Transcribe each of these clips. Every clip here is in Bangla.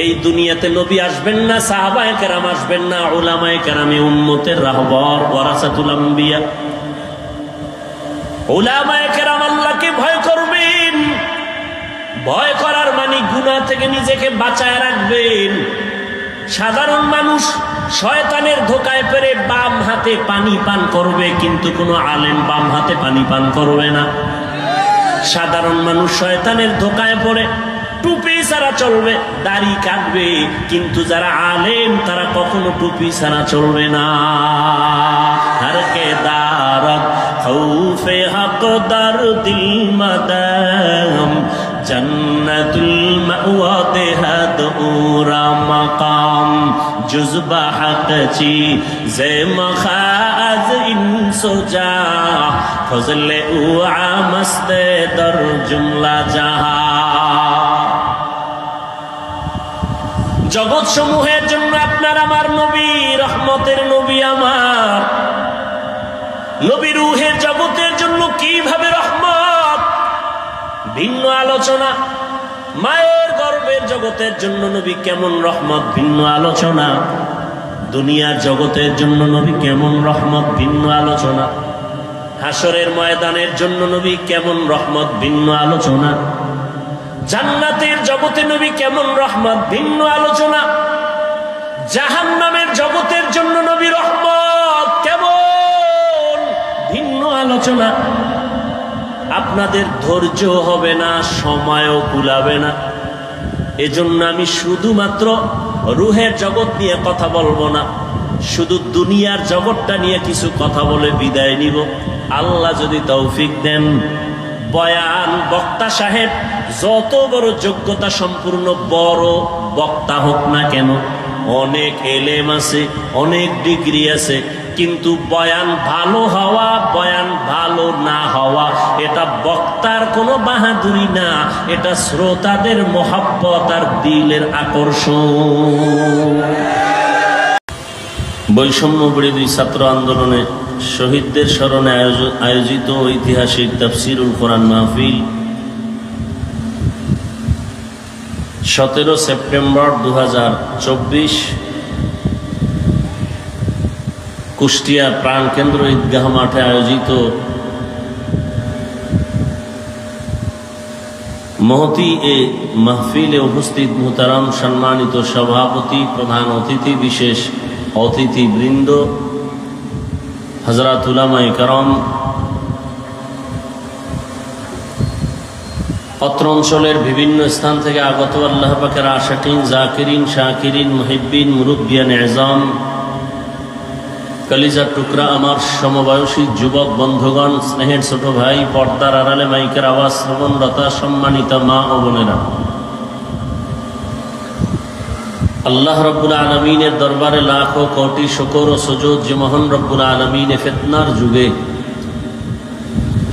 এই দুনিয়াতে নবী আসবেন না, সাহাবায়ে কেরাম আসবেন না, উলামায়ে কেরামে উম্মতের রাহবার ওয়ারাসাতুল আম্বিয়া। উলামায়ে কেরাম আল্লাহকে ভয় করবেন, ভয় করার মানে গুনাহ থেকে নিজেকে বাঁচায় রাখবেন। সাধারণ মানুষ শয়তানের ধোকায় পড়ে বাম হাতে পানি পান করবে, কিন্তু কোনো আলেম বাম হাতে পানি পান করবে না। সাধারণ মানুষ শয়তানের ধোকায় পড়ে টুপি ছাড়া চলবে, দাড়ি কাটবে, কিন্তু যারা আলেম তারা কখনো টুপি ছাড়া চলবে না। হরকে দারত খৌফে হক দার দিল মাদাম জন্নতুল মাওয়া দেহাদ উরা মাকাম জুজবা হক চি জে মখাজ ইনসুজা ফজলে উআ মস্তে দর জুমলা জাহা। জগৎ সমূহের জন্য আপনার আমার নবী, রহমতের নবী আমার নবী। রূহের জগতের জন্য কিভাবে রহমত, ভিন্ন আলোচনা। মায়ের গর্ভের জগতের জন্য নবী কেমন রহমত, ভিন্ন আলোচনা। দুনিয়ার জগতের জন্য নবী কেমন রহমত, ভিন্ন আলোচনা। হাসরের ময়দানের জন্য নবী কেমন রহমত, ভিন্ন আলোচনা। জান্নাতের জগতে নবী কেমন রহমত, ভিন্ন আলোচনা। জাহান্নামের জগতের জন্য নবী রহমত কেমন, ভিন্ন আলোচনা। আপনাদের ধৈর্য হবে না, সময়ও কুলাবে না। এজন্য আমি শুধুমাত্র রূহের জগৎ নিয়ে কথা বলবো না, শুধু দুনিয়ার জগৎটা নিয়ে কিছু কথা বলে বিদায় নিব। আল্লাহ যদি তৌফিক দেন, বয়ান বক্তা সাহেব যত বড় যোগ্যতা সম্পূর্ণ বড় বক্তা হোক না কেন, অনেক এলেম আছে, অনেক ডিগ্রি আছে, কিন্তু বয়ান ভালো হওয়া, বয়ান ভালো না হওয়া এটা বক্তার কোনো বাহাদুরি না, এটা শ্রোতাদের মহব্বত আর দিলের আকর্ষণ। বৈষম্য বিরোধী ছাত্র আন্দোলনে শহীদদের স্মরণে আয়োজিত ঐতিহাসিক তাফসিরুল কোরআন মাহফিল 17 সেপ্টেম্বর 2024 কুষ্টিয়া প্রাণকেন্দ্র ঈদগাহ মাঠে আয়োজিত মহতি এ মাহফিলে উপস্থিত মুহতারাম সম্মানিত সভাপতি, প্রধান অতিথি, বিশেষ অতিথিবৃন্দ, হযরত উলামায়ে কেরাম, অত্র অঞ্চলের বিভিন্ন স্থান থেকে আগত আল্লাহ পাকের আশিকিন, জাকিরিন, শাকিরিন, মুহিব্বিন, মুরব্বিয়ান এজাম, কলিজার টুকরা আমার সমবয়সী যুবক বন্ধুগণ, স্নেহের ছোট ভাই, পর্দার আড়ালে মাইকের আওয়াজ শ্রবণরতা সম্মানিত মা ও বোনেরা, আল্লাহ রব্বুল আলমিনের দরবারে লাখো কোটি শুকর ও সুজুদ যে মহান রব্বুল আলমিনে ফিতনার যুগে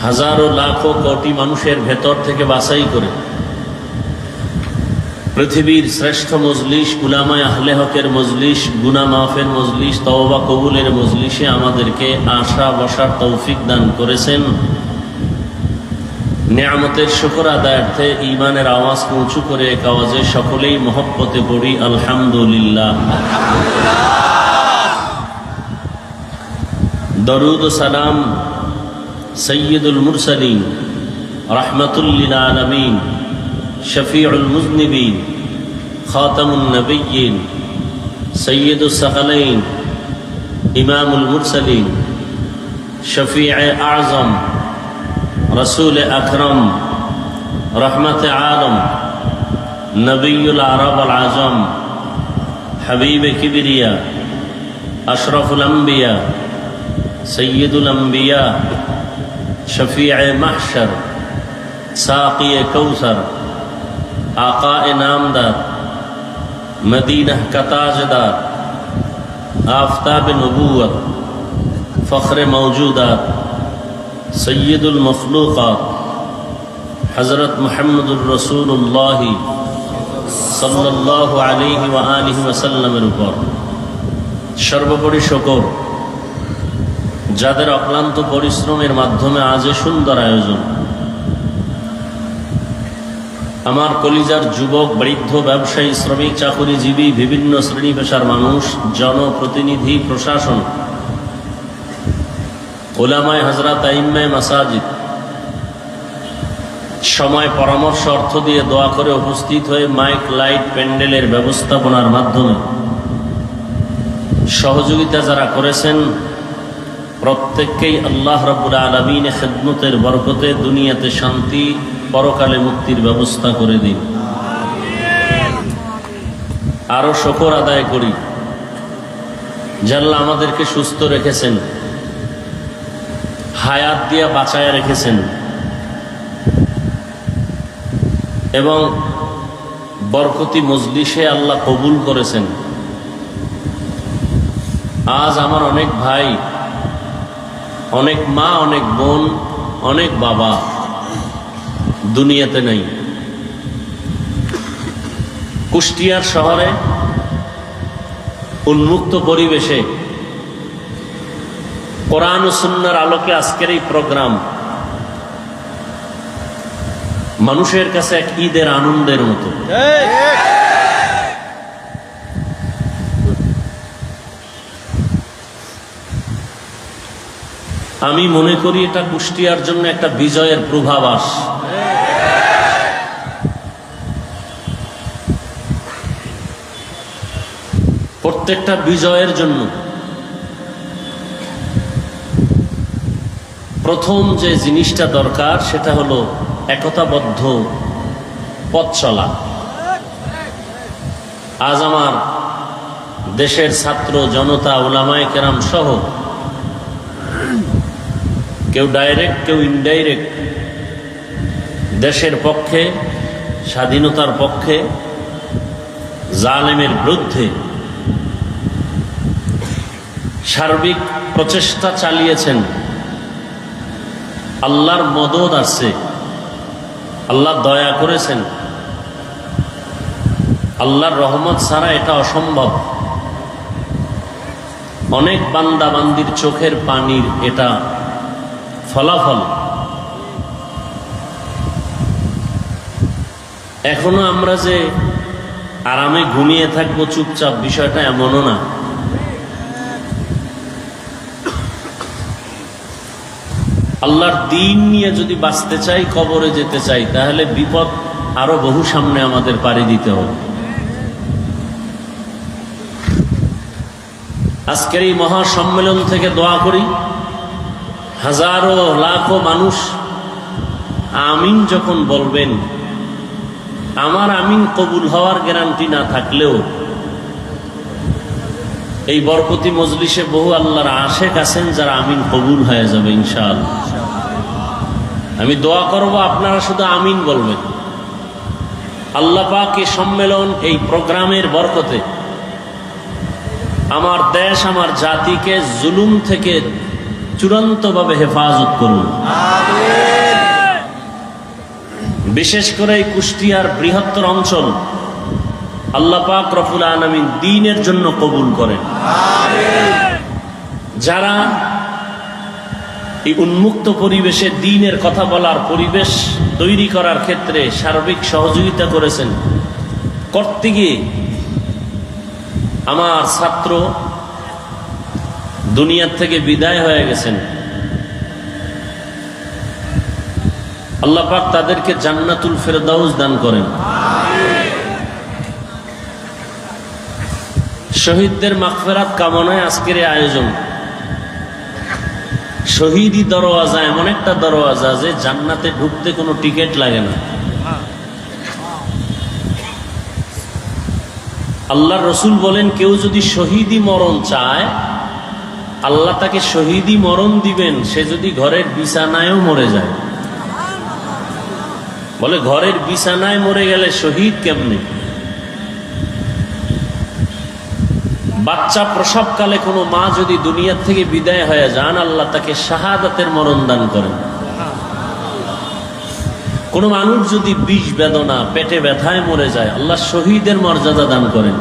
হাজারো লাখো কোটি মানুষের ভেতর থেকে বাছাই করে পৃথিবীর শ্রেষ্ঠ মজলিস, উলামায়ে আহলে হকের মজলিস, গুনাহ মাফের মজলিস, তওবা কবুলের মজলিসে আমাদেরকে আসা বসার তৌফিক দান করেছেন। নিয়ামতের শুকর আদায়ার্থে ঈমানের আওয়াজকে উঁচু করে এক আওয়াজে সকলেই মহব্বতে পড়ি আলহামদুলিল্লাহ। দরুদ ও সালাম সৈয়দুল মুরসালিন, রাহমাতুল লিল আলামিন, শফিউল মুজনিবিন, খাতামুন নবিয়্যিন, সৈয়দুস সাকালাইন, ইমামুল মুরসালিন, শফিয়ে আযম, রসুল আকরম, রহমতে আলম, নবীউল আরব আল আজম, হাবিবে কিবরিয়া, আশরফুল আম্বিয়া, সৈয়দুল আম্বিয়া, শফিয়ে মাহশর, সাকিয়ে কৌসর, আকায়ে নামদার, মদিনা কা তাজদার, আফতাব নবুয়ত, ফখরে মৌজুদাত, সৈয়দুল মখলুকাত হযরত মুহাম্মদুর রাসূলুল্লাহ সাল্লাল্লাহু আলাইহি ওয়া আলিহি ওয়াসাল্লামের উপর সর্বোপরি শুকর, যাদের অক্লান্ত পরিশ্রমের মাধ্যমে আজ সুন্দর আয়োজন। আমার কলিজার যুবক, বৃদ্ধ, ব্যবসায়ী, শ্রমিক, চাকুরিজীবী, বিভিন্ন শ্রেণী পেশার মানুষ, জনপ্রতিনিধি, প্রশাসন, উলামায়ে হযরত, আইম্মায়ে মাসাজিদ, সময়, পরামর্শ, অর্থ দিয়ে দোয়া করে উপস্থিত হয়ে মাইক, লাইট, প্যান্ডেলের ব্যবস্থাপনার মাধ্যমে সহযোগিতা যারা করেছেন, প্রত্যেককেই আল্লাহ রাব্বুল আলামিনের খিদমতের বরকতে দুনিয়াতে শান্তি, পরকালে মুক্তির ব্যবস্থা করে দিন। আরো শুকর আদায় করি যে আল্লাহ আমাদেরকে সুস্থ রেখেছেন, হায়াত দিয়ে বাঁচায় রেখেছেন এবং বরকতি মজলিসে আল্লাহ কবুল করেছেন। আজ আমার অনেক ভাই, অনেক মা, অনেক বোন, অনেক বাবা দুনিয়াতে নেই। কুষ্টিয়ার শহরে উন্মুক্ত পরিবেশে কোরআন ও সুন্নাহর আলোকে আজকের এই প্রোগ্রাম মানুষের কাছে এক ঈদের আনন্দের মতো। আমি মনে করি এটা কুষ্টিয়ার জন্য একটা বিজয়ের পূর্বাভাস। প্রত্যেকটা বিজয়ের জন্য প্রথম যে জিনিসটা দরকার সেটা হলো একতাবদ্ধ পথ চলা। আজ আমার দেশের ছাত্র জনতা, উলামায়ে কেরাম সহ কেউ ডাইরেক্ট, কেউ ইনডাইরেক্ট দেশের পক্ষে, স্বাধীনতার পক্ষে, জালেমের বিরুদ্ধে সার্বিক প্রচেষ্টা চালিয়েছেন। আল্লাহর মদদ আছে, আল্লাহ দয়া করেছেন, আল্লাহর রহমত ছাড়া এটা অসম্ভব। অনেক বান্দা বান্দির চোখের পানির এটা ফলাফল। এখনো আমরা যে আরামে ঘুমিয়ে থাকবো চুপচাপ, বিষয়টা এমনও না। আল্লাহর দ্বীন নিয়ে যদি বাঁচতে চাই, কবরে যেতে চাই, তাহলে বিপদ আরো বহু সামনে আমাদের পাড়ি দিতে হবে। আজকের এই মহাসম্মেলন থেকে দোয়া করি হাজারো লাখো মানুষ আমিন যখন বলবেন, আমার আমিন কবুল হওয়ার গ্যারান্টি না থাকলেও এই বরকতি মজলিসে বহু আল্লাহর আশেক আছেন যারা আমিন কবুল হয়ে যাবে ইনশাআল্লাহ। আমি দোয়া করব, আপনারা শুধু আমিন বলবেন। আল্লাহ পাক এই সম্মেলন, এই প্রোগ্রামের বরকতে আমার দেশ, আমার জাতিকে জুলুম থেকে চূড়ান্তভাবে হেফাজত করুন। বিশেষ করে এই কুষ্টিয়ার বৃহত্তর অঞ্চল আল্লাহ পাক রব্বুল আলামিন দ্বীনের জন্য কবুল করেন। যারা এই উন্মুক্ত পরিবেশে দ্বীনের কথা বলার পরিবেশ তৈরি করার ক্ষেত্রে সার্বিক সহযোগিতা করেছেন, করতে গিয়ে আমার ছাত্র দুনিয়ার থেকে বিদায় হয়ে গেছেন। আল্লাহ পাক তাদেরকে জান্নাতুল ফেরদাউস দান করেন। শহীদদের মাগফিরাত কামনায় আজকের এই আয়োজন। শহীদি দরওয়াজা এমন একটা দরওয়াজা যে জান্নাতে ঢুকতে কোনো টিকিট লাগে না। আল্লাহর রসুল বলেন, কেউ যদি শহীদি মরণ চায় আল্লাহ তাকে শহীদি মরণ দিবেন, সে যদি ঘরের বিছানায়ও মরে যায়। বলে ঘরের বিছানায় মরে গেলে শহীদ কেমনে? বাচ্চা প্রসবকালে কোনো মা যদি দুনিয়ার থেকে বিদায় হয়ে যান, আল্লাহ তাকে শাহাদাতের মরণ দান করেন। কোনো মানুষ যদি বিষ বেদনা, পেটে ব্যথায় মরে যায়, আল্লাহ শহীদের মর্যাদা দান করেন।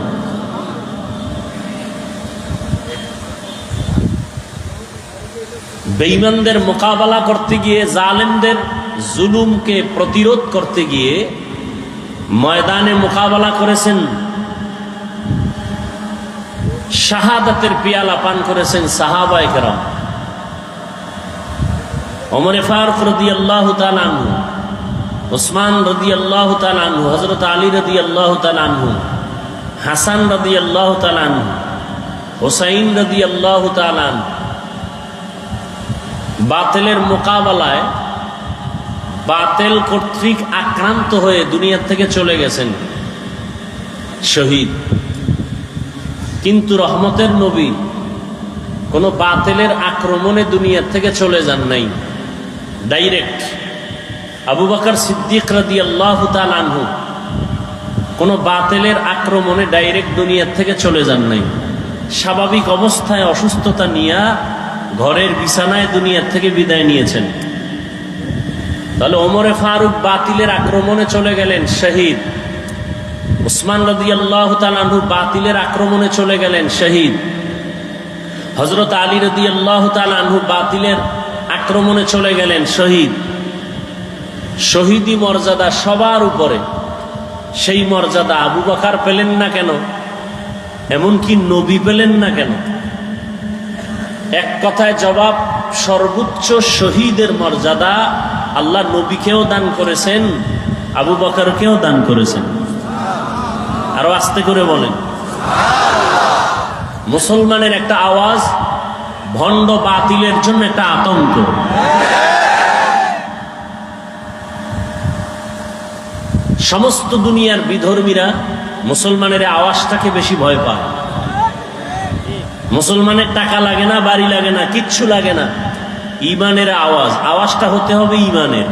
বেঈমানদের মোকাবেলা করতে গিয়ে, জালেমদের জুলুমকে প্রতিরোধ করতে গিয়ে ময়দানে মোকাবেলা করেছেন, শাহাদাতের পিয়ালা পান করেছেন সাহাবায়ে কেরাম। ওমর ফারুক রাদিয়াল্লাহু তাআলা আনহু, ওসমান রাদিয়াল্লাহু তাআলা আনহু, হযরত আলী রাদিয়াল্লাহু তাআলা আনহু, হাসান রাদিয়াল্লাহু তাআলা আনহু, হুসাইন রাদিয়াল্লাহু তাআলা আনহু বাতিলের মোকাবেলায় বাতিল কর্তৃক আক্রান্ত হয়ে দুনিয়া থেকে চলে গেছেন শহীদ। কিন্তু রহমতের নবী কোন বাতিলের আক্রমণে দুনিয়া থেকে চলে যান নাই, ডাইরেক্ট। আবু বকর সিদ্দিক রাদিয়াল্লাহু তাআলা আনহু কোন বাতিলের আক্রমণে ডাইরেক্ট দুনিয়া থেকে চলে যান নাই, স্বাভাবিক অবস্থায় অসুস্থতা নিয়ে ঘরের বিছানায় দুনিয়া থেকে বিদায় নিয়েছেন। তাহলে ওমরে ফারুক বাতিলের আক্রমণে চলে গেলেন শহীদ, উসমান রাদিয়াল্লাহু তাআলা আনহু বাতিলের আক্রমণে চলে গেলেন শহীদ, হযরত আলী রাদিয়াল্লাহু তাআলা আনহু বাতিলের আক্রমণে চলে গেলেন শহীদ। শহীদি মর্যাদা সবার উপরে, সেই মর্যাদা আবু বকর পেলেন না কেন? এমনকি নবী পেলেন না কেন? এক কথায় জবাব, সর্বোচ্চ শহীদের মর্যাদা আল্লাহ নবীকেও দান করেছেন, আবু বকরকেও দান করেছেন। আরো আস্তে করে বলেন। মুসলমানের একটা আওয়াজ ভণ্ড বাতিলের জন্য একটা আতঙ্ক। সমস্ত দুনিয়ার বিধর্মীরা মুসলমানের আওয়াজটাকে বেশি ভয় পায়। মুসলমানের টাকা লাগে না, বাড়ি লাগে না, কিচ্ছু লাগে না, ইমানের আওয়াজ। আওয়াজটা হতে হবে ইমানের,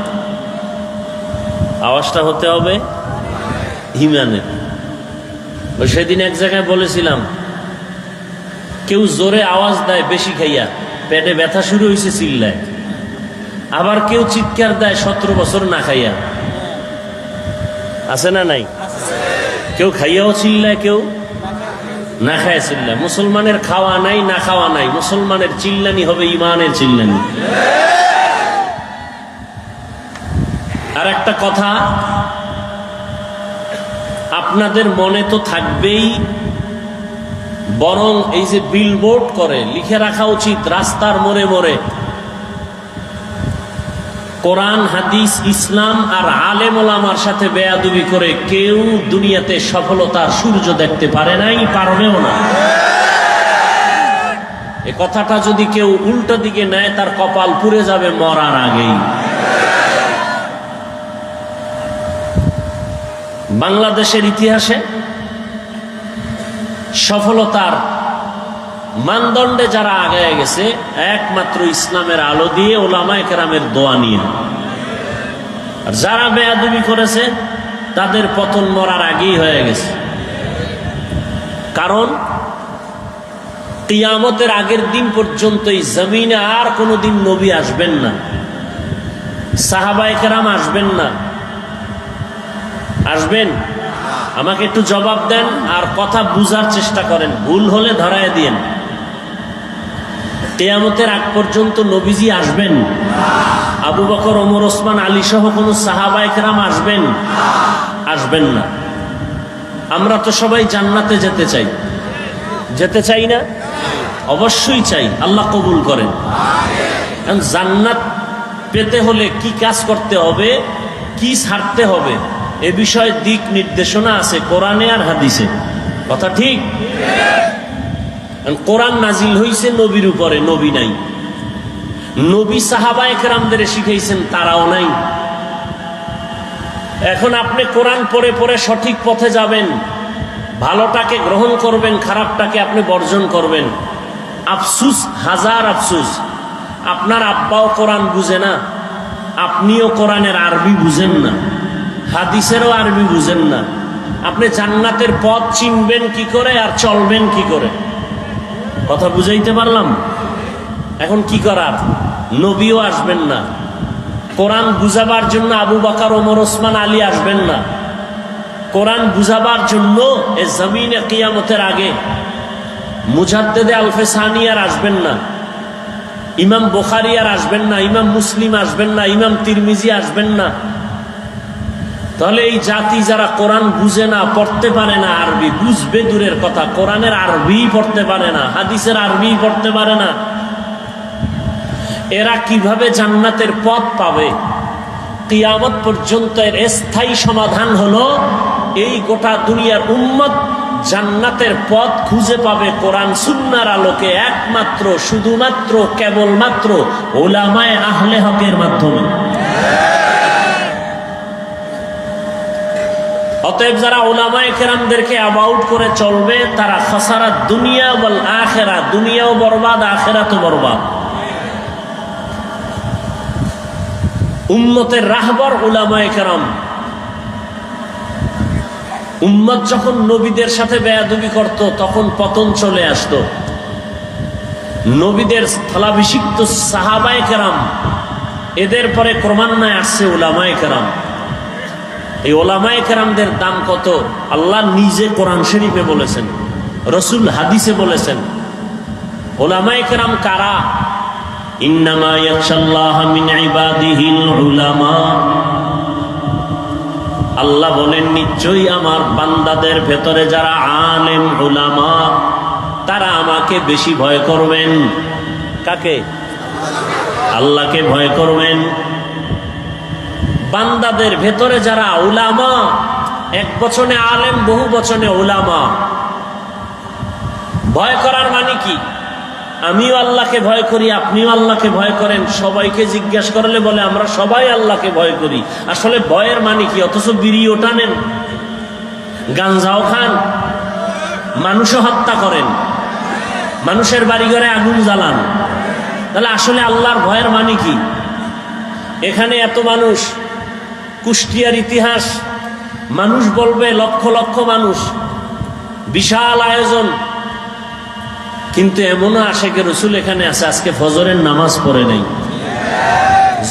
আওয়াজটা হতে হবে ইমানের। সেদিন এক জায়গায় বলেছিলাম, কেউ জোরে আওয়াজ দেয় বেশি খাইয়া, পেটে ব্যথা শুরু হয়েছে চিল্লায়। আবার কেউ চিৎকার দেয় 17 বছর না খাইয়া। আছে না নাই? কেউ খাইয়াও চিল্লায়, কেউ না খায় চিল্লায়। মুসলমানের খাওয়া নাই, না খাওয়া নাই, মুসলমানের চিল্লানি হবে ইমানের চিল্লানি। আর একটা কথা আপনাদের মনে তো থাকবেই, বরং এই যে বিলবোর্ড করে লিখে রাখা উচিত রাস্তার মোড়ে মোড়ে, কোরআন হাদিস ইসলাম আর আলেম ওলামার সাথে বেয়াদবি করে কেউ দুনিয়াতে সফলতার সূর্য দেখতে পারে নাই, পারবেও না। এ কথাটা যদি কেউ উল্টো দিকে নেয়, তার কপাল পুড়ে যাবে মরার আগেই। বাংলাদেশের ইতিহাসে সফলতার মানদণ্ডে যারা আগায় গেছে, একমাত্র ইসলামের আলো দিয়ে, ওলামায়ে কেরামের দোয়া নিয়ে। আর যারা বেয়াদবি করেছে তাদের পতন মরার আগেই হয়ে গেছে। কারণ কিয়ামতের আগের দিন পর্যন্ত এই জমিনে আর কোনোদিন নবী আসবেন না, সাহাবায়ে কেরাম আসবেন না। আসবেন? আমাকে একটু জবাব দেন আর কথা বুঝার চেষ্টা করেন, ভুল হলে ধরায় দিয়েন। কিয়ামতের আগ পর্যন্ত নবীজি আসবেন? আবু বকর, ওমর, ওসমান, আলী সহ কোন সাহাবায়ে কেরাম আসবেন? আসবেন না। আমরা তো সবাই জান্নাতে যেতে চাই, যেতে চাই না? অবশ্যই চাই, আল্লাহ কবুল করেন। জান্নাত পেতে হলে কি কাজ করতে হবে, কি ছাড়তে হবে, এ বিষয়ে দিক নির্দেশনা আছে কোরআনে আর হাদিসে। কথা ঠিক? কোরআন নাজিল হইছে নবীর উপরে, নবী নাই। নবী সাহাবায়ে কেরামদের শিখাইছেন, তারাও নাই। এখন আপনি কোরআন পড়ে পড়ে সঠিক পথে যাবেন, ভালোটাকে গ্রহণ করবেন, খারাপটাকে আপনি বর্জন করবেন। আফসুস, হাজার আফসুস, আপনার আব্বাও কোরআন বুঝে না, আপনিও কোরআনের আরবি বুঝেন না, হাদিসেরও আরবি বুঝেন না। আপনি জান্নাতের পথ চিনবেন কি করে আর চলবেন কি করে? কথা বুঝাইতে পারলাম? এখন কি করার? নবীও আসবেন না, কোরআন বুঝাবার জন্য আবু বকর, ওমর, ওসমান, আলী আসবেন না, কোরআন বুঝাবার জন্য এ জমিনে কিয়ামতের আগে মুজাদ্দেদে আলফে সানি আর আসবেন না, ইমাম বুখারী আর আসবেন না, ইমাম মুসলিম আসবেন না, ইমাম তিরমিজি আসবেন না। তাহলে এই জাতি যারা কোরআন বুঝে না, পড়তে পারে না, আরবি বুঝবে দূরের কথা, কোরআনের আরবি পড়তে পারে না, হাদিসের আরবি পড়তে পারে না, এরা কিভাবে জান্নাতের পথ পাবে? কিয়ামত পর্যন্ত এর স্থায়ী সমাধান হলো এই গোটা দুনিয়ার উম্মত জান্নাতের পথ খুঁজে পাবে কোরআন সুন্নাহর আলোকে, একমাত্র শুধুমাত্র কেবলমাত্র উলামায়ে আহলে হকের মাধ্যমে। অতএব যারা উলামায়ে কেরামদেরকে অ্যাবাউট করে চলবে তারা খাসারাত দুনিয়া ওয়াল আখিরা, দুনিয়াও বরবাদ আখিরাতও বরবাদ। উম্মতের রাহবর উলামায়ে কেরাম। উম্মত যখন নবীদের সাথে বেয়াদবি করত তখন পতন চলে আসতো। নবীদের স্থলাভিষিক্ত সাহাবায়ে কেরাম, এদের পরে ক্রমান্বয়ে আসছে উলামায়ে কেরাম। এই উলামায়ে কেরামদের দাম কত? আল্লাহ নিজে কোরআন শরীফে বলেছেন, রাসূল হাদিসে বলেছেন। উলামায়ে কেরাম কারা? ইন্নামা ইয়াখশাল্লাহা মিন ইবাদিহিল উলামা। আল্লাহ বলেন নিশ্চয়ই আমার বান্দাদের ভেতরে যারা আলেম উলামা তারা আমাকে বেশি ভয় করবেন। কাকে? আল্লাহকে ভয় করবেন। বান্দাদের ভেতরে যারা উলামা, এক বচনে আলেম, বহু বচনে উলামা। ভয় করার মানে কি? আমিও আল্লাহকে ভয় করি, আপনিও আল্লাহকে ভয় করেন। সবাইকে জিজ্ঞেস করলে বলে আমরা সবাই আল্লাহকে ভয় করি। আসলে ভয়ের মানে কি? অথচ বিড়িও টানেন, গাঞ্জাও খান, মানুষও হত্যা করেন, মানুষের বাড়িঘরে আগুন জ্বালান। তাহলে আসলে আল্লাহর ভয়ের মানে কি? এখানে এত মানুষ, কুষ্টিয়ার ইতিহাস, মানুষ বলবে লক্ষ লক্ষ মানুষ, বিশাল আয়োজন, কিন্তু এমনও আশেকে রসুল এখানে আছে আজকে ফজরের নামাজ পড়ে নাই,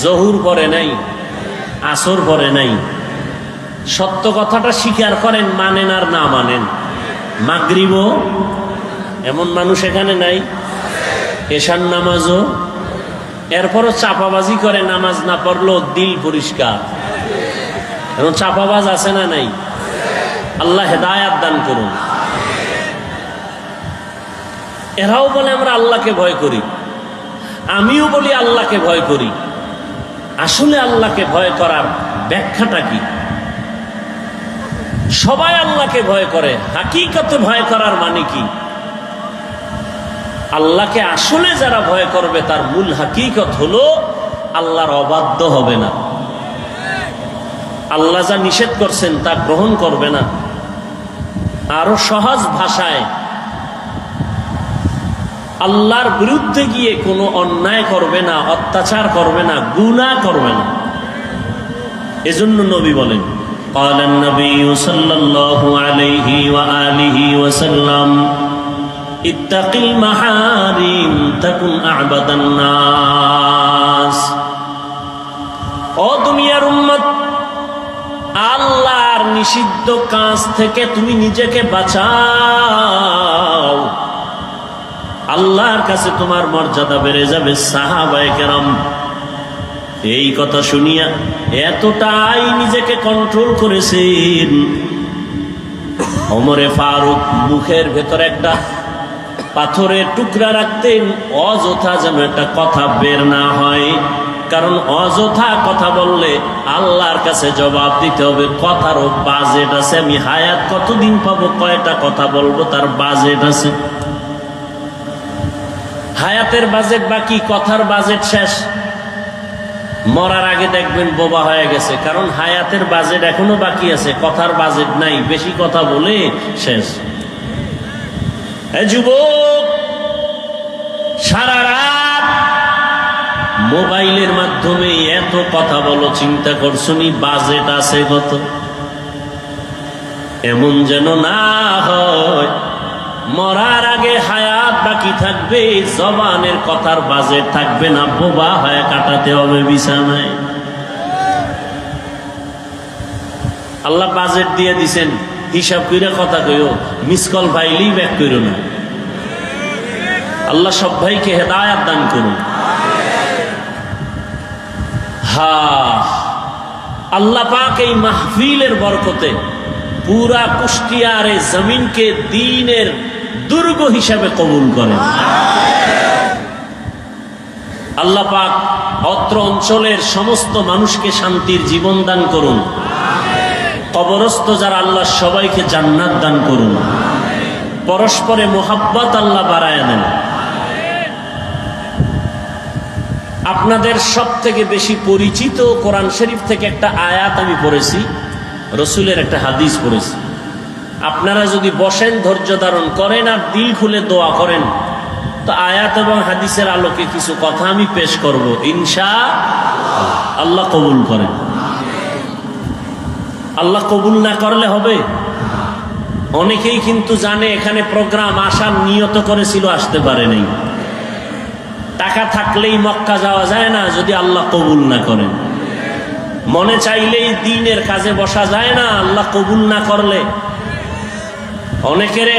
জহুর পড়ে নাই, আসর পড়ে নাই। সত্য কথাটা স্বীকার করেন, মানেন আর না মানেন। মাগরিবও এমন মানুষ এখানে নাই, এশার নামাজও। এরপরও চাপাবাজি করে, নামাজ না পড়লো দিল পরিষ্কার। এখন চাপাবাজ আছে না নাই? আল্লাহ হেদায়াত দান করুন। এরাও বলে আমরা আল্লাহকে ভয় করি, আমিও বলি আল্লাহকে ভয় করি। আসলে আল্লাহকে ভয় করার ব্যাখ্যাটা কি? সবাই আল্লাহকে ভয় করে, হাকিকতে ভয় করার মানে কি? আল্লাহকে আসলে যারা ভয় করবে তার মূল হাকিকত হলো আল্লাহর অবাধ্য হবে না, আল্লাহ যা নিষেধ করছেন তা গ্রহণ করবে না। আরো সহজ ভাষায় আল্লাহর বিরুদ্ধে গিয়ে কোনো অন্যায় করবে না, অত্যাচার করবে না, গুনাহ করবে না। এজন্য নবী বলেন, قال النبي صلى الله عليه وآله وسلم اتق المحارم تكن أعبد الناس। ও দুনিয়ার উম্মত, আল্লাহর নিষিদ্ধ কাজ থেকে তুমি নিজেকে বাঁচাও, আল্লাহর কাছে তোমার মর্যাদা বেড়ে যাবে। সাহাবায়ে কেরাম এই কথা শুনিয়া এতটাই নিজেকে কন্ট্রোল করেছেন, ওমরে ফারুক মুখের ভেতরে একটা পাথরের টুকরা রাখতেন, অযথা যেন একটা কথা বের না হয়। কারণ অযথা কথা বললে আল্লাহর কাছে জবাব দিতে হবে। কথারও বাজেট আছে, আমি হায়াত কতদিন পাবো, কয়টা কথা বলবো তার বাজেট আছে। হায়াতের বাজেট বাকি, কথার বাজেট শেষ। মরার আগে দেখবেন বোবা হয়ে গেছে, কারণ হায়াতের বাজেট এখনো বাকি আছে, কথার বাজেট নাই, বেশি কথা বলে শেষ। যুবক, সারা রাত মোবাইলের মাধ্যমে এত কথা বলো, চিন্তা করছনি বাজেট আছে কত? এমন যেন না হয় মরার আগে হায়াত বাকি থাকবে, জবানের কথার বাজেট থাকবে না, বোবা হয়ে কাটাতে হবে বিছানায়। আল্লাহ বাজেট দিয়ে দিছেন, হিসাব করে কথা কইও, মিস কল পাইলেই ব্যাক করো না। আল্লাহ সব ভাইকে হেদায়াত দান করুন। আল্লাহ পাক এই মাহফিলের বরকতে পুরা কুষ্টিয়ার এই জমিনকে দ্বীনের দুর্গ হিসাবে কবুল করেন। আল্লাহ পাক অত্র অঞ্চলের সমস্ত মানুষকে শান্তির জীবন দান করুন। কবরস্থ যারা আল্লাহ সবাইকে জান্নাত দান করুন। পরস্পরে মোহাব্বত আল্লাহ বাড়ায় দেন। আপনাদের সব থেকে বেশি পরিচিত কোরআন শরীফ থেকে একটা আয়াত আমি পড়েছি, রসুলের একটা হাদিস পড়েছি। আপনারা যদি বসেন, ধৈর্য ধারণ করেন আর দিল খুলে দোয়া করেন, তো আয়াত এবং হাদিসের আলোকে কিছু কথা আমি পেশ করব, ইনশাআল্লাহ। আল্লাহ কবুল করেন। আল্লাহ কবুল না করলে হবে? অনেকেই কিন্তু জানে এখানে প্রোগ্রাম আসার নিয়ত করেছিল, আসতে পারে নাই। টাকা থাকলেই মক্কা যাওয়া যায় না যদি আল্লাহ কবুল না করেন। মনে চাইলেই দ্বীনের কাজে বসা যায় না আল্লাহ কবুল না করলে। অনেকের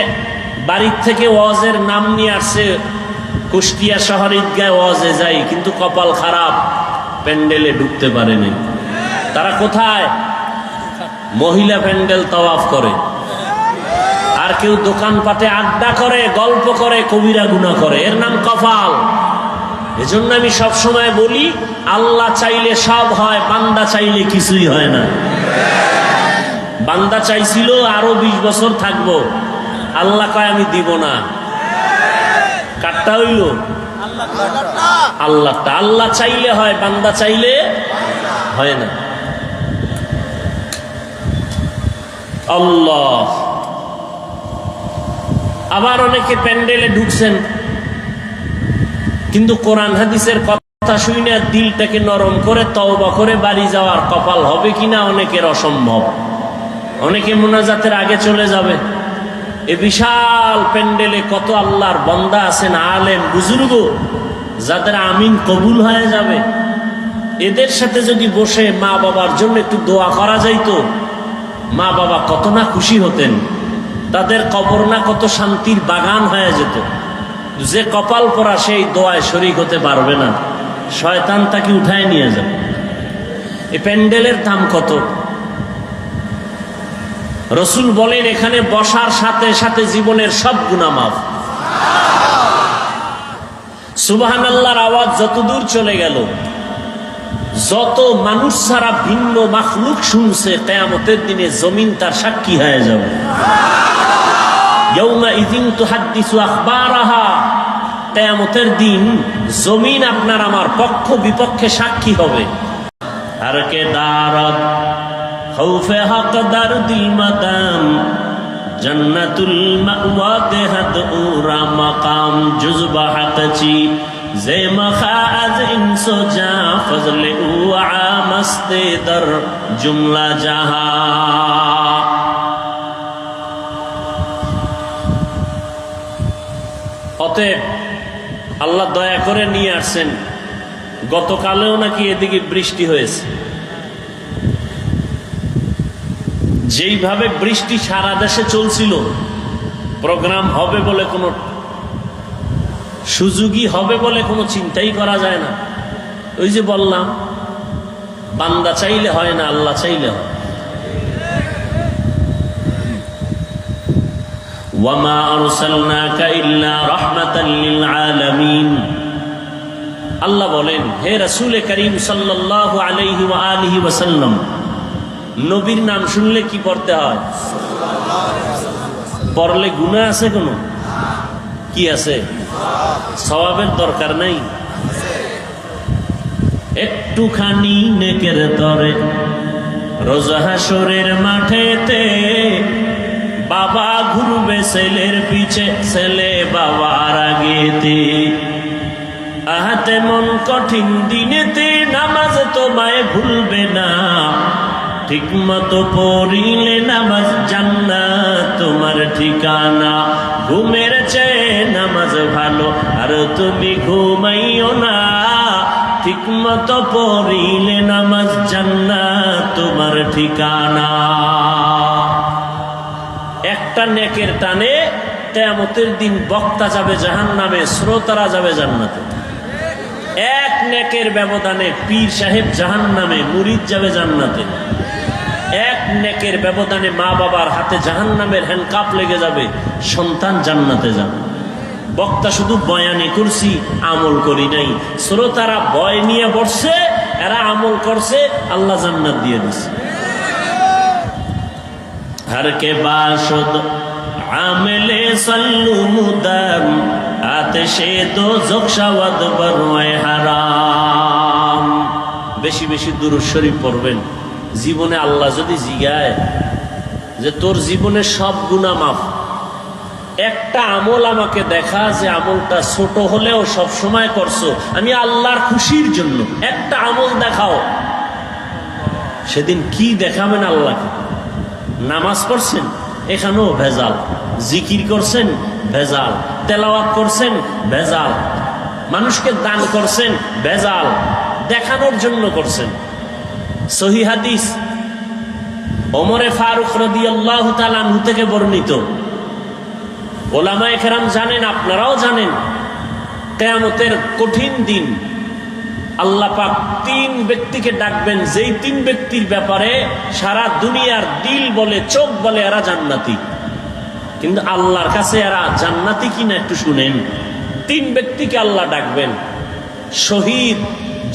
বাড়ির থেকে ওয়াজের নাম নিয়ে আসছে, কুষ্টিয়া শহর ঈদগায় ওয়াজে যাই, কিন্তু কপাল খারাপ, প্যান্ডেলে ঢুকতে পারে নাই। তারা কোথায়? মহিলা প্যান্ডেল তাওয়াফ করে, আর কেউ দোকানপাটে আড্ডা করে, গল্প করে, কবিরা গুনাহ করে। এর নাম কপাল। এজন্য আমি সব সময় বলি, আল্লাহ চাইলে সব হয়, বান্দা চাইলে কিছুই হয় না। বান্দা চাইছিল আরো 20 বছর থাকবো, আল্লাহ কয় আমি দিব না। কাটটা হইল আল্লাহটা। আল্লাহ চাইলে হয়, বান্দা চাইলে হয় না। আল্লাহ। আবার অনেকে প্যান্ডেলে ঢুকছেন, কিন্তু কোরআন হাদিসের কথা শুনে দিলটাকে নরম করে তওবা করে বাড়ি যাওয়ার কপাল হবে কিনা অনেকের অসম্ভব। অনেকে মুনাজাতের আগে চলে যাবে। এ বিশাল প্যান্ডেলে কত আল্লাহর বান্দা আছেন, আলেম বুজুর্গ, যাদের আমিন কবুল হয়ে যাবে। এদের সাথে যদি বসে মা বাবার জন্য একটু দোয়া করা যাইতো, মা বাবা কত না খুশি হতেন। তাদের কবর না কত শান্তির বাগান হয়ে যেত। যে কপাল পরা সেই দোয়ায় শরীক হতে পারবে না, শয়তান তাকে উঠায় নিয়ে যাবে। এই প্যান্ডেলের দাম কত? রসুল বলেন এখানে বসার সাথে সাথে জীবনের সব গুনাহ মাফ। সুবহানাল্লাহর আওয়াজ যত দূর চলে গেল, যত মানুষ ছাড়া ভিন্ন মাখলুক শুনছে, কিয়ামতের দিনে জমিন তার সাক্ষী হয়ে যাবে। ইয়াউমাইযিন তুহাদ্দিসু আখবারাহা, কিয়ামতের দিন জমিন আপনার আমার পক্ষ বিপক্ষে সাক্ষী হবে। আর কে দারত খৌফে হক দারদিল মাদাম, জান্নাতুল মাওয়া দেহাত উরা মাকাম, জুজবা হকচি জে মখাজ ইনসো জা ফজলে উ আমস্তে দর জুমলা জাহা। অতএব আল্লাহ দয়া করে নিয়ে আসছেন। গতকালেও নাকি এদিকে বৃষ্টি হয়েছে। যেইভাবে বৃষ্টি সারা দেশে চলছিল, প্রোগ্রাম হবে বলে কোনো সুযোগই হবে বলে কোনো চিন্তাই করা যায় না। ওই যে বললাম, বান্দা চাইলে হয় না, আল্লাহ চাইলে হয়। ওয়ামা আরসালনাকা ইল্লা রাহমাতাল লিল আলামিন। আল্লাহ বলেন, হে রাসূল করিম সাল্লাল্লাহু আলাইহি ওয়া আলিহি ওয়াসাল্লাম, নবীর নাম শুনলে কি পড়তে হয়? পড়লে গুনাহ আছে? কোনো কি আছে? সওয়াবের দরকার নাই। একটুখানি নেকের তরে রোজ হাসরের মাঠেতে, বাবা ঘুরবে ছেলের পিছে, ছেলে বাবার আগেতে। আহাতে মন কঠিন দিনেতে, নামাজ তোমায় ভুলবে না। ঠিক মতো পড়িলে নামাজ জান্নাত তোমার ঠিকানা। ঘুমের চেয়ে নামাজ ভালো, আর তুমি ঘুমাইও না। ঠিক মতো পড়িলে নামাজ জান্নাত তোমার ঠিকানা। একটা নেকের টানে কিয়ামতের দিন বক্তা যাবে জাহান্নামে, শ্রোতারা যাবে জান্নাতে। এক নেকের ব্যবধানে পীর সাহেব জাহান্নামে, মুরিদ যাবে জান্নাতে। এক নেকের ব্যবধানে মা বাবার হাতে জাহান্নামের হ্যান্ডকাপ লেগে যাবে, সন্তান জান্নাতে যাবে। বক্তা শুধু বয়ানি করছি, আমল করি নাই। শ্রোতারা ভয় নিয়ে বসছে, এরা আমল করছে, আল্লাহ জান্নাত দিয়ে দিচ্ছে। हर के बाशुद आमिले सल्लु मुदम आतिशे दो ज़ुख्शवद बरए हराम। বেশি বেশি দুরূদ শরীফ পড়বেন। জীবনে আল্লাহ যদি জিগায় যে তোর জীবনে সব গুনাহ মাফ, একটা আমল আমাকে দেখা যে আমলটা ছোট হলেও সব সময় করছো, আমি আল্লাহর খুশির জন্য একটা আমল দেখাও। সেদিন কি দেখাবেন আল্লাহকে? নামাজ পড়ছেন, এখানেও ভেজাল। জিকির করছেন, ভেজাল। তেলাওয়াত করছেন, ভেজাল। মানুষকে দান করছেন, ভেজাল। দেখানোর জন্য করছেন। সহিহ হাদিস ওমরে ফারুক রাদিয়াল্লাহু তাআলা আনহু থেকে বর্ণিত। ওলামায়ে কেরাম জানেন, আপনারাও জানেন, কিয়ামতের কঠিন দিন আল্লাহ পাক তিন ব্যক্তিকে ডাকবেন, যেই তিন ব্যক্তির ব্যাপারে সারা দুনিয়ার দিল বলে, চোখ বলে এরা জান্নাতি, কিন্তু আল্লাহর কাছে এরা জান্নাতি কিনা একটু শুনেন। তিন ব্যক্তিকে আল্লাহ ডাকবেন। শহীদ,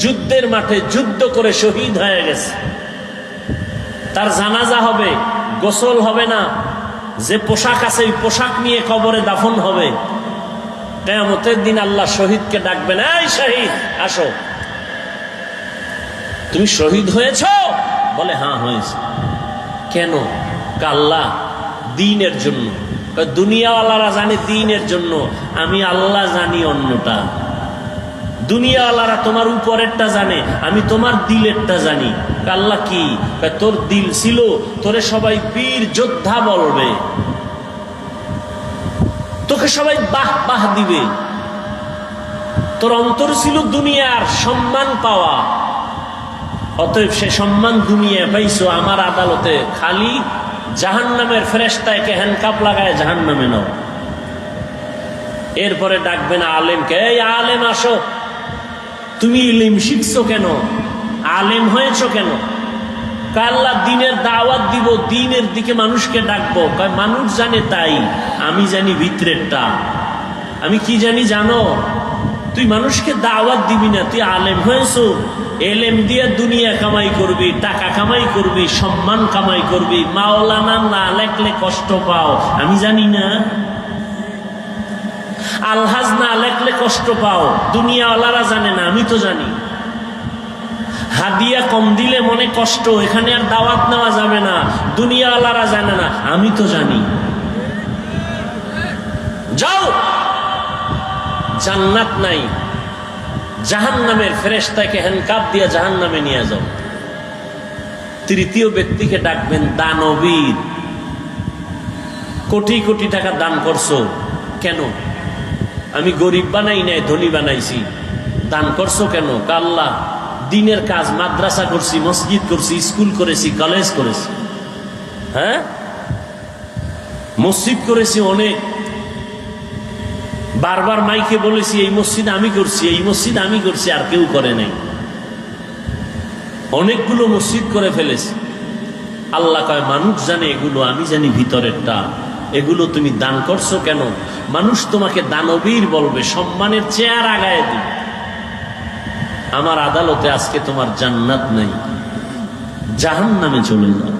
যুদ্ধের মাঠে যুদ্ধ করে শহীদ হয়ে গেছে, তার জানাজা হবে, গোসল হবে না, যে পোশাক আছে ওই পোশাক নিয়ে কবরে দাফন হবে। কিয়ামতের দিন আল্লাহ শহীদকে ডাকবেন, এই শহীদ আসো। তুমি শহীদ হয়েছ? বলে হ্যাঁ হয়েছে। কেন? আল্লাহ দ্বীনের জন্য। দুনিয়াওয়ালারা জানে দ্বীনের জন্য, আমি আল্লাহ জানি অন্যটা। দুনিয়াওয়ালারা তোমার উপরেরটা জানে, আমি তোমার দিলেরটা জানি। আল্লাহ কি? তোর দিল ছিল, তোরে সবাই বীর যোদ্ধা বলবে, তোকে সবাই বাহ বাহ দিবে। তোর অন্তর ছিল দুনিয়ার সম্মান পাওয়া, অতএব সে সম্মান দুনিয়া পাইছো আমার আদালতে। খালি জাহান্নামের ফেরেশতাকে হ্যান্ডকাপ লাগায় জাহান্নামে নাও। এরপরে ডাকবেন আলেমকে, এই আলেম আসো। তুমি ইলম শিখছো কেন? আলেম হয়েছো কেন? আল্লাহ দ্বীনের দাওয়াত দিব, দ্বীনের দিকে মানুষকে ডাকবো। মানুষ জানে তাই, আমি জানি ভিতরেরটা। আমি কি জানি জানো? তুই মানুষকে দাওয়াত দিবি না, তুই আলেম হয়েছো। এলেম দিয়ে দুনিয়া কামাই করবি, টাকা কামাই করবি, সম্মান কামাই করবি। মাওলানা না লেখলে কষ্ট পাও, আমি জানি না। আলহাজ না লেখলে কষ্ট পাও, দুনিয়াওয়ালারা জানে না, আমি তো জানি। হাদিয়া কম দিলে মনে কষ্ট, এখানে আর দাওয়াত নেওয়া যাবে না, দুনিয়াওয়ালারা জানে না, আমি তো জানি। যাও, জান্নাত নাই, জাহান্নামের ফেরেশতাকে হ্যান্ডকাপ দিয়ে জাহান্নামে নিয়ে যাও। তৃতীয় ব্যক্তিকে ডাকবেন দানবীর। কোটি কোটি টাকা দান করছো কেন? আমি গরিব বানাই নাই, ধনী বানাইছি। দান করছো কেন? আল্লাহ দিনের কাজ, মাদ্রাসা করছি, মসজিদ করছি, স্কুল করেছি, কলেজ করেছি, হ্যাঁ মসজিদ করেছি অনেক। বারবার মাইকে বলেছি এই মসজিদ আমি করছি, এই মসজিদ আমি করছি, আর কেউ করে নাই। অনেকগুলো মসজিদ করে ফেলেছি। আল্লাহ কয় মানুষ জানে এগুলো, আমি জানি ভিতরেরটা। এগুলো তুমি দান করছো কেন? মানুষ তোমাকে দানবীর বলবে, সম্মানের চেয়ার আগায় দিবে। আমার আদালতে আজকে তোমার জান্নাত নাই, জাহান্নামে চলে যাও।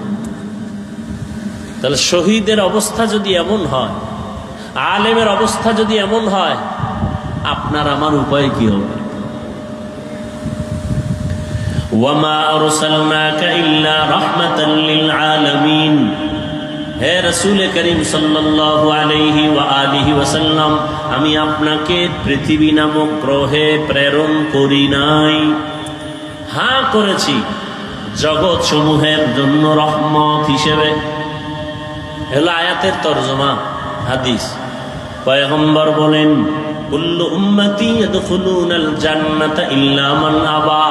তাহলে শহীদের অবস্থা যদি এমন হয়, আলেমের অবস্থা যদি এমন হয়, আপনার আমার উপায় কি হবে? ওয়ামা আরসালনাকা ইল্লা রাহমাতাল লিল আলামিন। হে রাসূল করিম সাল্লাল্লাহু আলাইহি ওয়া আলিহি ওয়াসাল্লাম, আমি আপনাকে পৃথিবী নামক গ্রহে প্রেরণ করি নাই। হ্যাঁ করেছি জগৎ সমূহের জন্য রহমত হিসেবে। এলো আয়াতের তরজমা, হাদিস। পয়গম্বর বলেন, কুল্লু উম্মতি ইয়াদখুলুনাল জান্নাতা ইল্লা মান আবা।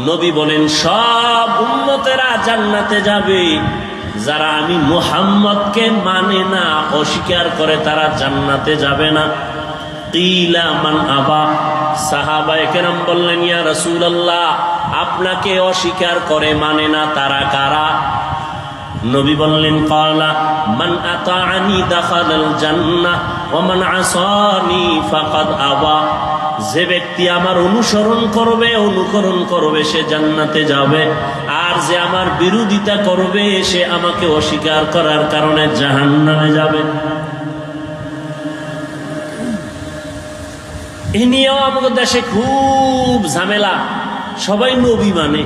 নবী বলেন, সব উম্মতেরা জান্নাতে যাবে, যারা আমি মুহাম্মদকে মানে না, অস্বীকার করে, তারা জান্নাতে যাবে না। কিলা মান আবা, সাহাবায়ে কেরাম বললেন, ইয়া রাসূলুল্লাহ, আপনাকে অস্বীকার করে মানে না তারা কারা? নবী বললেন, ক্বালা মান আতাআনি দাখালাল জান্নাহ ওয়া মান আসানি ফাকাদ আবা। যে ব্যক্তি আমার অনুসরণ করবে, অনুকরণ করবে, সে জান্নাতে যাবে, আর যে আমার বিরোধিতা করবে সে আমাকে অস্বীকার করার কারণে জাহান্নামে যাবে। এ নিয়েও আমাদের দেশে খুব ঝামেলা। সবাই নবী মানে,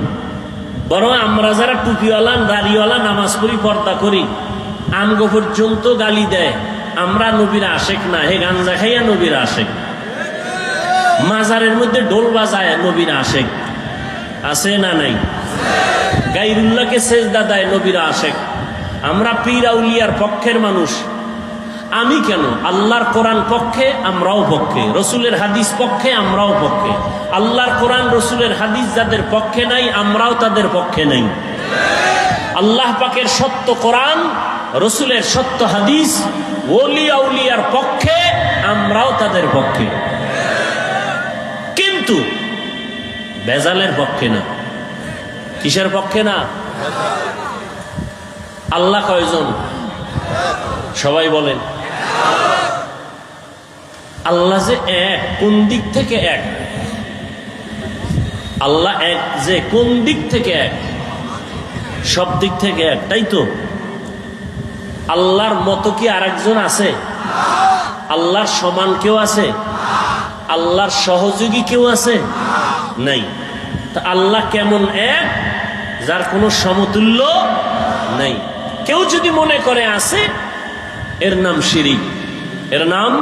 বরং আমরা যারা টুপিওয়ালা, দাড়িওয়ালা, নামাজ পড়ি, পর্দা করি, আমগো পর্যন্ত গালি দেয় আমরা নবীর আশেক না, হে গাঞ্জা খাইয়া নবীর আশেক। মাজারের মধ্যে ডোল বাজায় নবীর আশেক, আছে না নাই? গায়রুল্লাহকে সেজদা দেয় নবীর আশেক। আমরা পীর আউলিয়ার পক্ষের মানুষ। আমি কেন? আল্লাহর কোরআন পক্ষে, আমরাও পক্ষে। রসুলের হাদিস পক্ষে, আমরাও পক্ষে। আল্লাহর কোরআন, রসুলের হাদিস যাদের পক্ষে নাই, আমরাও তাদের পক্ষে নাই। আল্লাহ পাকের সত্য কোরআন, রসুলের সত্য হাদিস, ওলি আউলিয়ার পক্ষে, আমরাও তাদের পক্ষে, কিন্তু বেজালের পক্ষে না। কিসের পক্ষে না? আল্লাহ কয়জন? সবাই বলেন। আল্লাহ যে এক, কোন দিক থেকে এক? আল্লাহ এক যে কোন দিক থেকে এক? সব দিক থেকে এক, তাই তো? আল্লাহর মতো কি আরেকজন আছে? আল্লাহর সমান কেউ আছে? আল্লাহর সহযোগী কেউ আছে? নাই। তা আল্লাহ কেমন এক, যার কোনো সমতুল্য নাই? কেউ যদি মনে করে আছে, এর নাম শিরিক, এর নাম।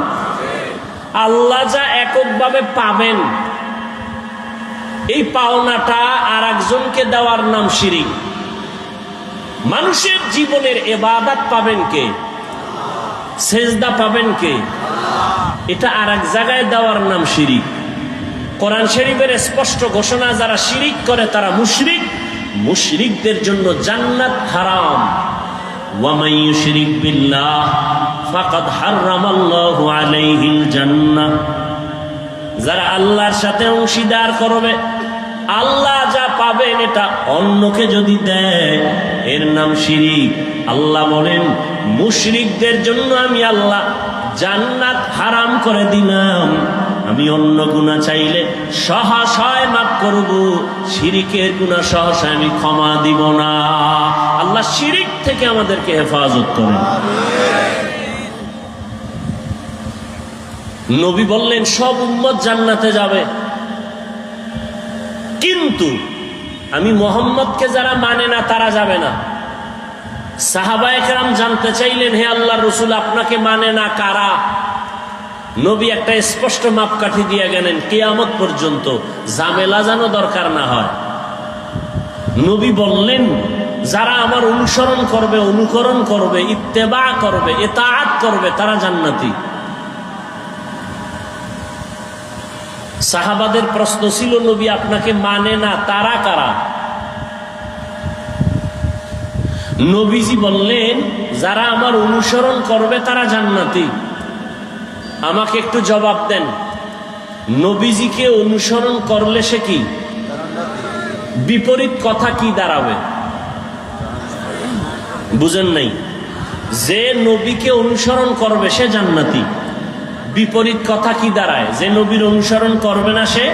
আল্লাহ যা এককভাবে পাবেন, এই পাওনাটা আর একজনকে দেওয়ার নাম শিরিক। মানুষের জীবনের ইবাদত পাবেন কে? সেজদা পাবেন কে? এটা আর এক জায়গায় দেওয়ার নাম শিরিক। কোরআন শরীফের স্পষ্ট ঘোষণা, যারা শিরিক করে তারা মুশরিক, মুশরিকদের জন্য জান্নাত হারাম। ওয়া মান ইউশরিক বিল্লাহ ফাকাদ হারামাল্লাহু আলাইহিল জান্নাহ। যারা আল্লাহর সাথে অংশীদার করবে, আল্লাহ যা পাবেন এটা অন্যকে যদি দেয়, এর নাম শিরিক। আল্লাহ বলেন, মুশরিকদের জন্য আমি আল্লাহ জান্নাত হারাম করে দিলাম। আমি অন্য গুনাহ চাইলে সহসায় মাফ করব, শিরিকের গুনাহ সহসায় আমি ক্ষমা দিব না। আল্লাহ শিরিক থেকে আমাদেরকে হেফাজত করেন। নবী বললেন, সব উম্মত জান্নাতে যাবে, কিন্তু আমি মুহাম্মদকে যারা মানে না তারা যাবে না। সাহাবায়ে কেরাম জানতে চাইলেন, হে আল্লাহর রাসূল, আপনাকে মানে না কারা? নবী একটা স্পষ্ট মাপকাঠি দিয়ে গেলেন, কিয়ামত পর্যন্ত ঝামেলা যেন দরকার না হয়। নবী বললেন, যারা আমার অনুসরণ করবে, অনুকরণ করবে, ইত্তেবা করবে, ইতাআত করবে, তারা জান্নাতি। সাহাবাদের প্রশ্ন ছিল, নবী আপনাকে মানে না তারা কারা? নবীজি বললেন, যারা আমার অনুসরণ করবে তারা জান্নাতি। আমাকে একটু জবাব দেন, নবীজিকে অনুসরণ করলে সে কি? বিপরীত কথা কি দাঁড়াবে? বুঝেন নাই? যে নবীকে অনুসরণ করবে সে জান্নাতি। বিপরীত কথা কি দাঁড়ায়? যে নবীর অনুসরণ করবে না সে।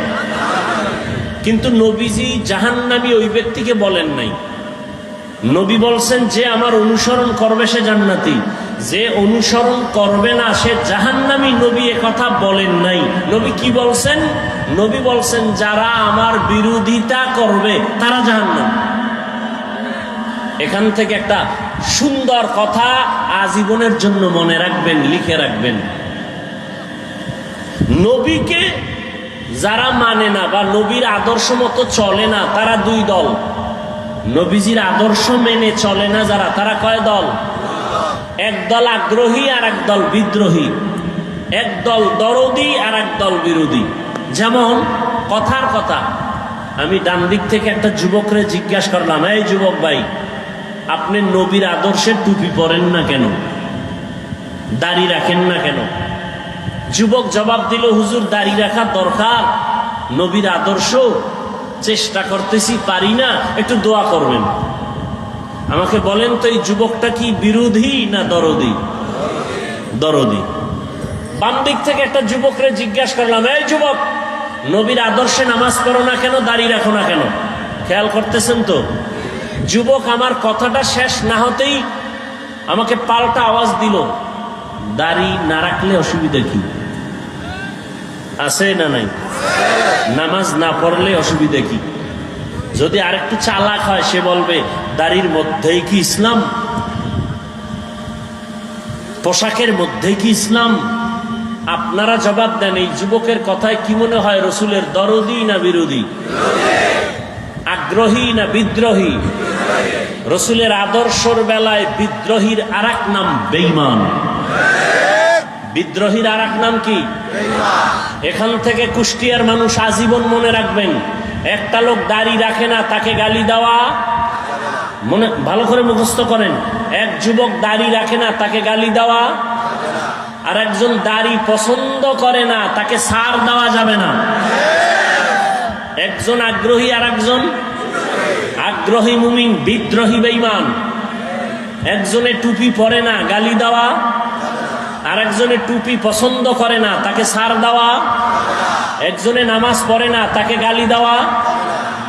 কিন্তু নবীজি জাহান্নামী ওই ব্যক্তিকে বলেন নাই। নবী বলছেন, যে আমার অনুসরণ করবে সে জান্নাতি, যে অনুসরণ করবে না সে জাহান্নামী। নবী এ কথা বলেন নাই। নবী কি বলছেন? নবী বলছেন, যারা আমার বিরোধিতা করবে তারা জাহান্নামী। এখান থেকে একটা সুন্দর কথা আজীবনের জন্য মনে রাখবেন, লিখে রাখবেন। নবীকে যারা মানে না বা নবীর আদর্শ মতো চলে না, তারা দুই দল। নবীজির আদর্শ মেনে চলে না যারা, তারা কয় দল? এক দল আগ্রহী আর এক দল বিদ্রোহী, এক দল দরদি আর এক দল বিরোধী। যেমন কথার কথা, আমি ডান দিক থেকে একটা যুবকরে জিজ্ঞাসা করলাম, এই যুবক ভাই, আপনি নবীর আদর্শের টুপি পরেন না কেন, দাড়ি রাখেন না কেন? যুবক জবাব দিল, হুজুর দাড়ি রাখা দরকার, নবীর আদর্শ চেষ্টা করতেছি, পারি না, একটু দোয়া করবেন। আমাকে বলেন তো, এই যুবকটা কি বিরোধী না দরদি? দরদি। বাম দিক থেকে একটা যুবকরে জিজ্ঞাসা করলাম, এই যুবক, নবীর আদর্শে নামাজ পড়ো না কেন, দাড়ি রাখো না কেন? খেয়াল করতেছেন তো? যুবক আমার কথাটা শেষ না হতেই আমাকে পাল্টা আওয়াজ দিল, দাড়ি না রাখলে অসুবিধা কি আছে? না নাই? নামাজ না পড়লে অসুবিধা কি? যদি আরেকটু চালাক হয় সে বলবে, দাড়ির মধ্যেই কি ইসলাম? পোশাকের মধ্যেই কি ইসলাম? আপনারা জবাব দেন, এই যুবকের কথায় কি মনে হয়, রসুলের দরদি না বিরোধী? আগ্রহী না বিদ্রোহী? রসুলের আদর্শর বেলায় বিদ্রোহীর আরেক নাম বেঈমান। বিদ্রোহীর আরেক নাম কি? এখান থেকে কুষ্টিয়ার মানুষ আজীবন মনে রাখবেন, একটা লোক দাড়ি রাখে না, তাকে গালি দেওয়া, মনে ভালো করে মুখস্থ করেন, এক যুবক দাড়ি রাখে না, তাকে গালি দেওয়া, আর একজন দাড়ি পছন্দ করে না, তাকে ছাড় দেওয়া যাবে না। একজন আগ্রহী আর একজন আগ্রহী মুমিন, বিদ্রোহী বেঈমান। একজনে টুপি পরে না, গালি দেওয়া, আর একজনে টুপি পছন্দ করে না, তাকে ছাড় দেওয়া। একজনে নামাজ পড়ে না, তাকে গালি দেওয়া,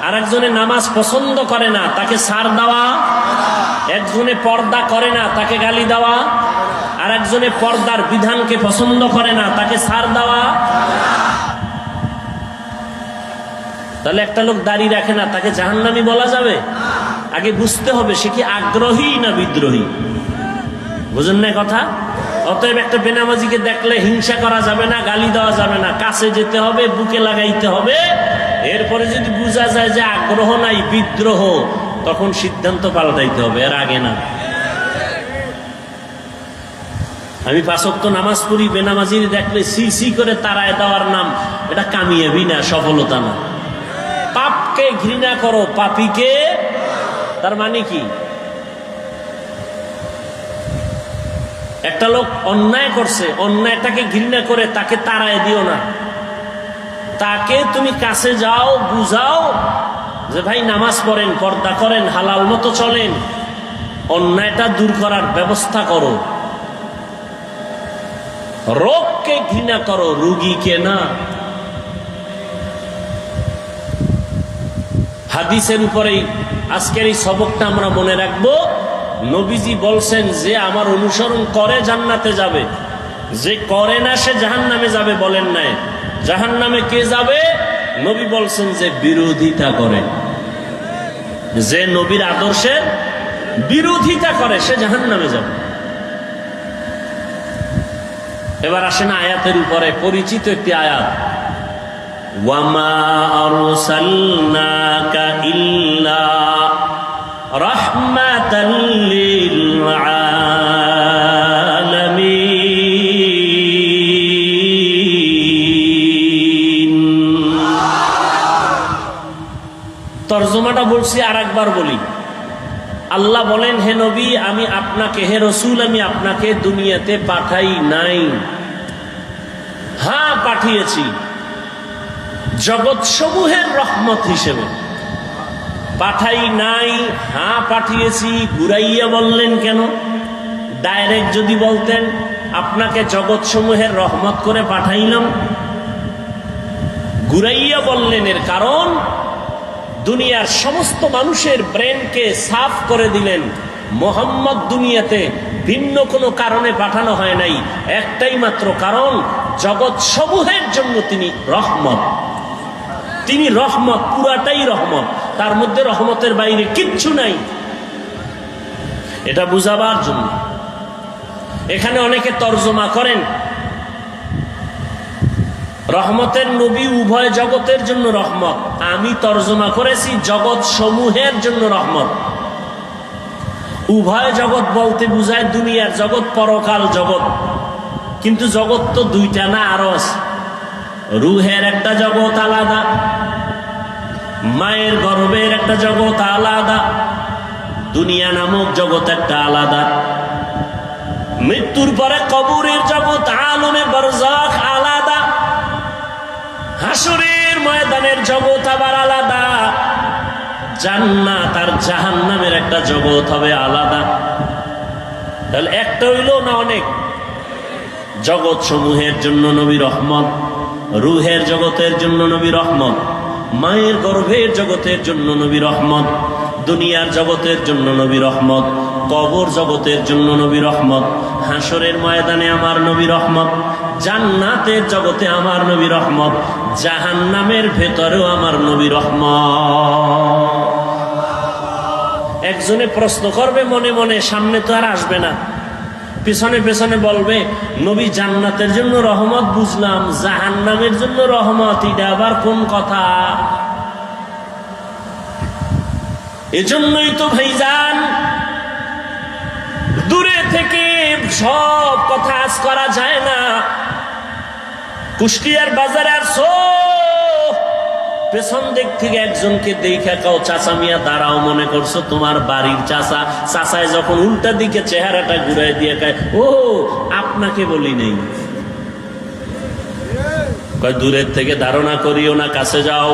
আর একজনে নামাজ পছন্দ করে না, তাকে ছাড় দেওয়া। একজনে পর্দা করে না, তাকে গালি দেওয়া, আর একজনে পর্দার বিধানকে পছন্দ করে না, তাকে ছাড় দেওয়া। তাহলে একটা লোক দাড়ি রাখে না, তাকে জাহান্নামী বলা যাবে? আগে বুঝতে হবে সে কি আগ্রহী না বিদ্রোহী। বুঝেন না কথা? অতএব একটা বেনামাজিকে দেখলে হিংসা করা যাবে না, গালি দেওয়া যাবে না, কাছে যেতে হবে, বুকে লাগাইতে হবে। এরপরে যদি বোঝা যায় যে আগ্রহ নাই, বিদ্রোহ, তখন সিদ্ধান্ত পাল্টাইতে হবে, এর আগে না। আমি 5 ওয়াক্ত নামাজ পড়ি, বেনামাজির দেখলে সি সি করে তাড়ায় দেওয়ার নাম, এটা কামিয়াবি না, সফলতা না। পাপকে ঘৃণা করো, পাপীকে, তার মানে কি? একটা লোক অন্যায় করছে, অন্যায়টাকে ঘৃণা করে তাকে তাড়ায় দিও না, তাকে তুমি কাছে যাও, বুঝাও যে ভাই নামাজ পড়েন, পর্দা করেন, হালাল মতো চলেন, অন্যায়টা দূর করার ব্যবস্থা করো। রোগকে ঘৃণা করো, রোগীকে না। হাদিসের উপরেই আজকের এই সবকটা আমরা মনে রাখবো। নবীজি বলছেন, যে আমার অনুসরণ করে জান্নাতে যাবে, যে করে না সে জাহান্নামে যাবে। বলেন নাই জাহান্নামে কে যাবে? নবী বলছেন যে বিরোধিতা করে, যে নবীর আদর্শের বিরোধিতা করে সে জাহান্নামে যাবে। এবার আসেন আয়াতের উপরে, পরিচিত একটি আয়াত, ওয়ামা আরসালনাকা ইল্লা রাহমাতাল লিল আলামিন। তরজমাটা বলছি, আর একবার বলি। আল্লাহ বলেন, হে নবী, আমি আপনাকে, হে রসুল, আমি আপনাকে দুনিয়াতে পাঠাই নাই। হ্যাঁ, পাঠিয়েছি জগৎ সমূহের রহমত হিসেবে। পাঠাই নাই, হ্যাঁ পাঠিয়েছি। ঘুরাইয়া বললেন কেন? ডাইরেক্ট যদি বলতেন আপনাকে জগৎ সমূহের রহমত করে পাঠাইলাম। ঘুরাইয়া বললেন এর কারণ, দুনিয়ার সমস্ত মানুষের ব্রেনকে সাফ করে দিলেন। মোহাম্মদ দুনিয়াতে ভিন্ন কোনো কারণে পাঠানো হয় নাই, একটাই মাত্র কারণ, জগৎ সমূহের জন্য তিনি রহমত। তিনি রহমত, পুরাটাই রহমত, তার মধ্যে রহমতের বাইরে কিচ্ছু নাই। এটা বুঝাবার জন্য এখানে অনেকে তর্জমা করেন, রহমতের নবী উভয় জগতের জন্য রহমত। আমি তর্জমা করেছি জগৎ সমূহের জন্য রহমত। উভয় জগৎ বলতে বুঝায় দুনিয়ার জগৎ, পরকাল জগৎ। কিন্তু জগৎ তো দুইটা না, আরো আছে। রুহের একটা জগৎ আলাদা, মায়ের গর্ভের একটা জগৎ আলাদা, দুনিয়া নামক জগৎ একটা আলাদা, মৃত্যুর পরে কবরের জগৎ আলমে বারজাখ আলাদা, হাসরের ময়দানে জগৎ আবার আলাদা, জান্নাত আর জাহান্নামের একটা জগৎ হবে আলাদা। তাহলে একটা হইলো না অনেক? জগৎ সমূহের জন্য নবী রহমত, রুহের জগতের জন্য নবী রহমত, মায়ের গর্ভের জগতের জন্য নবী রহমত, দুনিয়ার জগতের জন্য নবী রহমত, কবর জগতের জন্য নবী রহমত, হাসরের ময়দানে আমার নবী রহমত, জান্নাতের জগতে আমার নবী রহমত, জাহান্নামের ভেতরেও আমার নবী রহমত। একজনে প্রশ্ন করবে মনে মনে, সামনে তো আর আসবে না, পেছনে পেছনে বলবে নবী জান্নাতের জন্য রহমত বুঝলাম, জাহান্নামের জন্য রহমত, এটা আবার কোন কথা? এজন্যই তো ভাইজান দূরে থেকে সব কথা আজ করা যায় না। কুষ্টিয়ার বাজারে আর পেছন দিক থেকে একজনকে দেখা কাও চাচা মিয়া দাঁড়াও, মনে করছো তোমার বাড়ির চাচা। চাচায় যখন উল্টা দিকে চেহারাটা ঘুরাই দিয়ে কয়, ও আপনাকে বলি নেই। কয় দূরের থেকে ধারণা করিও না, কাছে যাও।